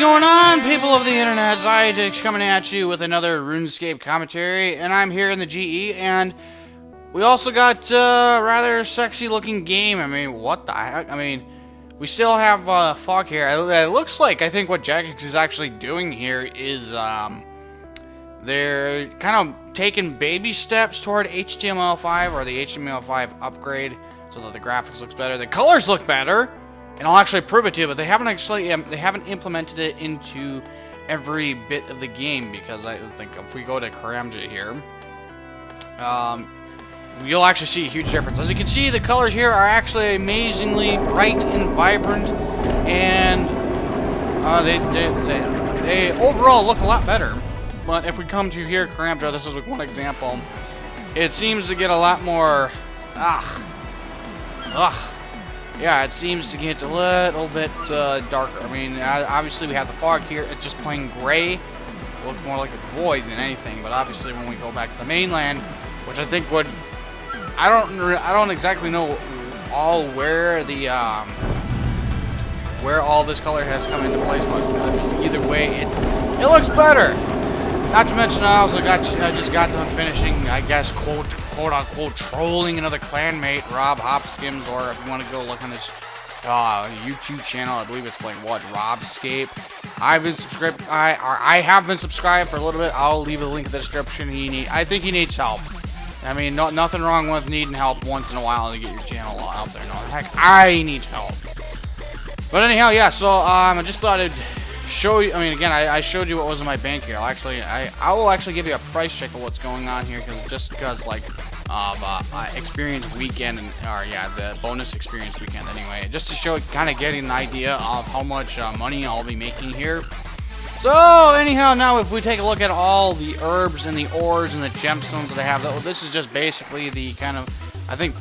going on, people of the internet? Xiagax coming at you with another RuneScape commentary, and I'm here in the GE, and we also got a rather sexy looking game. I mean, what the heck? I mean, we still have fog here. It looks like, I think what Xiagax is actually doing here is they're kind of taking baby steps toward HTML5 or the HTML5 upgrade so that the graphics looks better. The colors look better. And I'll actually prove it to you, but they haven't implemented it into every bit of the game, because I think if we go to Karamja here, you'll actually see a huge difference. As you can see, the colors here are actually amazingly bright and vibrant, and they overall look a lot better. But if we come to here, Karamja, this is one example. It seems to get a lot more yeah, it seems to get a little bit darker. I mean, obviously we have the fog here. It's just plain gray. It looks more like a void than anything. But obviously, when we go back to the mainland, which I think would, I don't exactly know all where the where all this color has come into place. But either way, it looks better. Not to mention, I also just got done finishing, I guess, quote unquote, trolling another clanmate, Rob Hopskims, or if you want to go look on his YouTube channel, I believe it's like RuneScape. I have been subscribed for a little bit. I'll leave a link in the description. I think he needs help. I mean, nothing wrong with needing help once in a while to get your channel out there. No, heck, I need help. But anyhow, yeah. So I just thought I'd show you. I mean, again, I showed you what was in my bank here. I will actually give you a price check of what's going on here, because like experience weekend, the bonus experience weekend anyway, just to show, kind of getting an idea of how much money I'll be making here. So anyhow, now if we take a look at all the herbs and the ores and the gemstones that I have, this is just basically the kind of, I think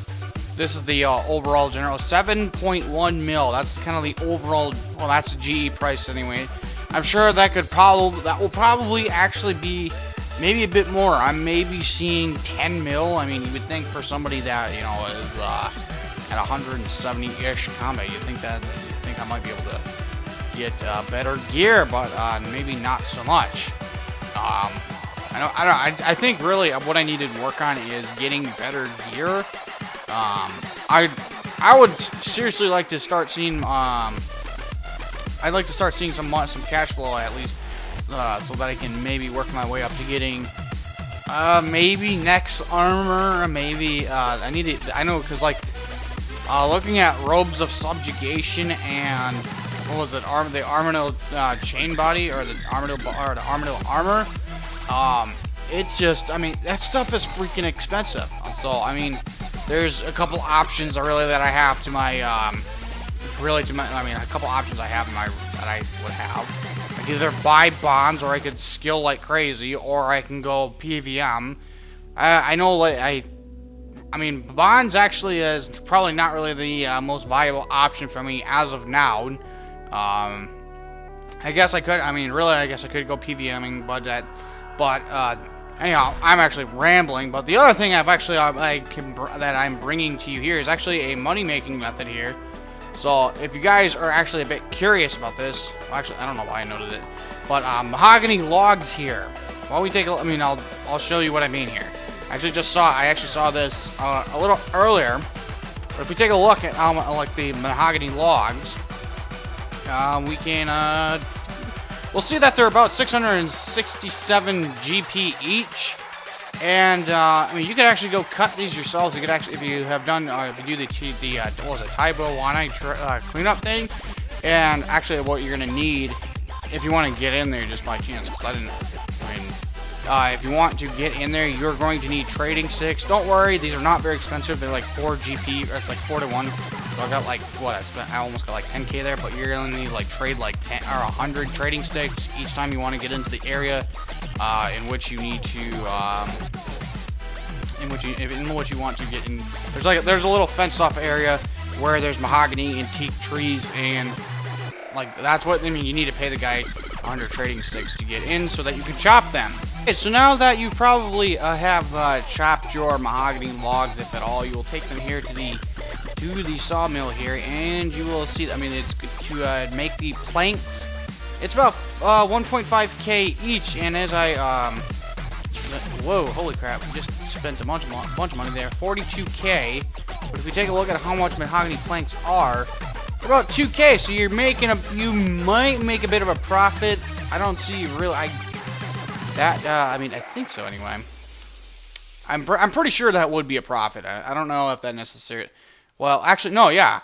this is the overall general 7.1 mil. That's kind of the overall. Well, that's the GE price anyway. I'm sure that will probably actually be maybe a bit more. I'm maybe seeing 10 mil. I mean, you would think for somebody that, you know, is at 170-ish combat, you think I might be able to get better gear, but maybe not so much. I think really what I need to work on is getting better gear. I would seriously like to start seeing I'd like to start seeing some cash flow at least, so that I can maybe work my way up to getting maybe next armor. Maybe I know, because like looking at robes of subjugation and what was it, the Armadillo chain body, or the Armadillo armor. It's just, I mean, that stuff is freaking expensive. So I mean, there's a couple options that I have to my a couple options I have that I would have. I could either buy bonds, or I could skill like crazy, or I can go PVM. I know, like, I mean, bonds actually is probably not really the most viable option for me as of now. I guess I could. I mean, really, I guess I could go PVMing, but anyhow, I'm actually rambling. But the other thing that I'm bringing to you here is actually a money-making method here. So if you guys are actually a bit curious about this, well, actually, I don't know why I noted it, but mahogany logs here. While we take a, I mean, I'll show you what I mean here. I actually saw this a little earlier. But if we take a look at like the mahogany logs, we'll see that they're about 667 GP each. And I mean, you could actually go cut these yourselves. You could actually, if you have done, if you do the what was it, Taibo Wanai cleanup thing. And actually, what you're gonna need, if you want to get in there, just by chance, because if you want to get in there, you're going to need trading sticks. Don't worry, these are not very expensive. They're like 4 GP, or it's like 4 to 1. So I got like, I almost got like 10k there, but you're gonna need like trade like 10 or 100 trading sticks each time you want to get into the area in which you need to in which you want to get in. There's a little fenced off area where there's mahogany and teak trees, and like that's what I mean. You need to pay the guy 100 trading sticks to get in so that you can chop them. Okay, so now that you probably have chopped your mahogany logs, if at all, you will take them here to the sawmill here, and you will see, I mean, it's to make the planks It's about 1.5k each, and as I whoa, holy crap, we just spent a bunch of money there, 42k. But if we take a look at how much mahogany planks are, they're about 2k, so you might make a bit of a profit. I don't see really, I mean, I think so anyway. I'm pretty sure that would be a profit. I don't know if that necessarily, well, actually, no, yeah.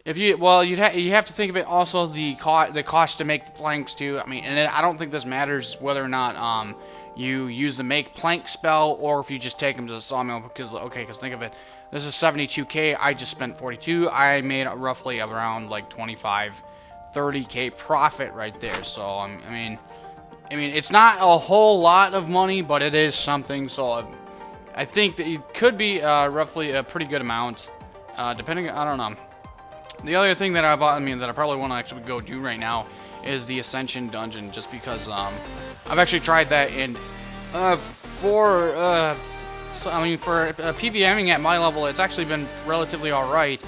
If you, well, you have to think of it also the cost to make the planks too. I mean, and I don't think this matters whether or not you use the make plank spell or if you just take them to the sawmill, because okay, because think of it, this is 72k. I just spent 42. I made roughly around like 25, 30k profit right there. So I mean, it's not a whole lot of money, but it is something. So I think that it could be roughly a pretty good amount, depending. I don't know. The other thing that I probably want to actually go do right now is the Ascension Dungeon, just because I've actually tried that, and for PVMing at my level, it's actually been relatively alright.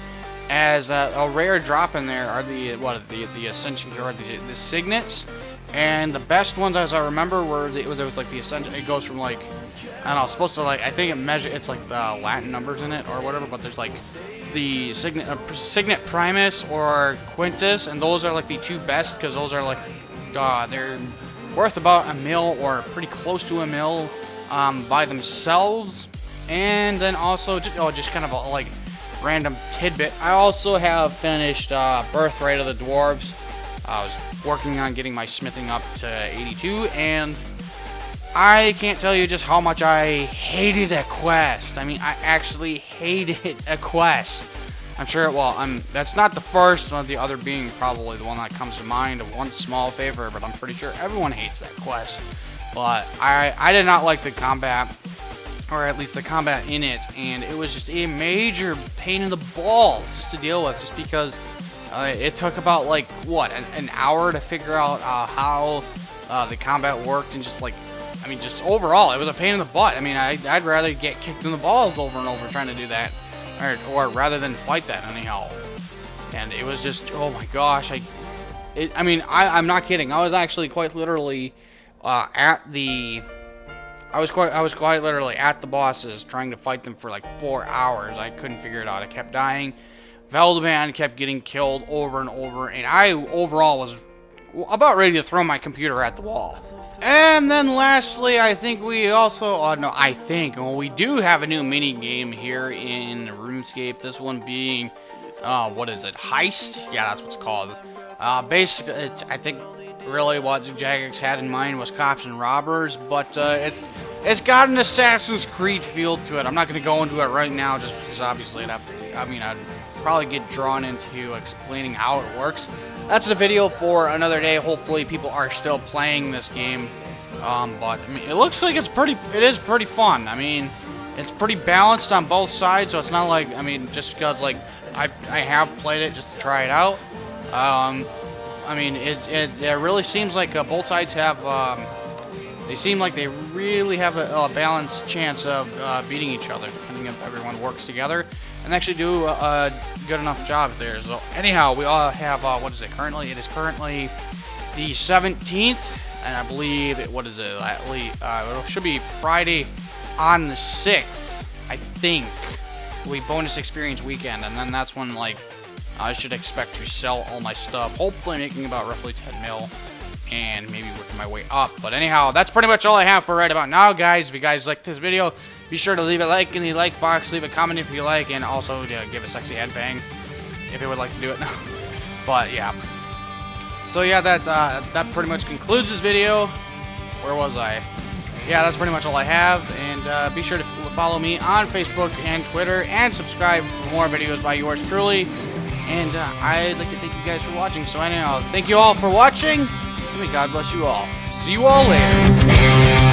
As a rare drop in there are the Ascension or the Signets, and the best ones, as I remember, were there was like the Ascension. It goes from like, I don't know, it's supposed to like, I think it's like the Latin numbers in it or whatever, but there's like the Signet Primus or Quintus, and those are like the two best, because those are like they're worth about a mil or pretty close to a mil by themselves. And then also just kind of a like random tidbit, I also have finished Birthright of the Dwarves. I was working on getting my smithing up to 82, and I can't tell you just how much I hated a quest. I mean, I actually hated a quest. I'm sure, well, that's not the first one, the other being probably the one that comes to mind of one small favor, but I'm pretty sure everyone hates that quest. But I did not like the combat, or at least the combat in it, and it was just a major pain in the balls just to deal with, just because it took about, like, what, an hour to figure out how the combat worked, and just, like, I mean, just overall, it was a pain in the butt. I mean, I'd rather get kicked in the balls over and over trying to do that, or rather than fight that anyhow. And it was just, oh my gosh, I'm not kidding. I was actually quite literally I was quite literally at the bosses trying to fight them for like 4 hours. I couldn't figure it out. I kept dying. Veldeman kept getting killed over and over, and I overall was about ready to throw my computer at the wall. And then lastly, I think we also, we do have a new mini game here in RuneScape. This one being, what is it, Heist? Yeah, that's what it's called. Basically, I think really what Xiagax had in mind was cops and robbers, but it's got an Assassin's Creed feel to it. I'm not going to go into it right now, just because obviously I'd probably get drawn into explaining how it works. That's a video for another day. Hopefully people are still playing this game. But I mean, it looks like it is pretty fun. I mean, it's pretty balanced on both sides, so it's not like, I mean, just because like I have played it just to try it out. I mean, it really seems like both sides have, they seem like they really have a balanced chance of beating each other, depending if everyone works together and actually do a good enough job there. So anyhow, we all have, what is it currently? It is currently the 17th, and I believe it should be Friday on the 6th, I think. We bonus experience weekend, and then that's when, like, I should expect to sell all my stuff, hopefully making about roughly 10 mil, and maybe working my way up. But anyhow, that's pretty much all I have for right about now, guys. If you guys liked this video, be sure to leave a like in the like box, leave a comment if you like, and also give a sexy head bang if you would like to do it. But yeah. So yeah, that pretty much concludes this video. Where was I? Yeah, that's pretty much all I have, and be sure to follow me on Facebook and Twitter, and subscribe for more videos by yours truly. And I'd like to thank you guys for watching. So anyhow, thank you all for watching, and may God bless you all. See you all later.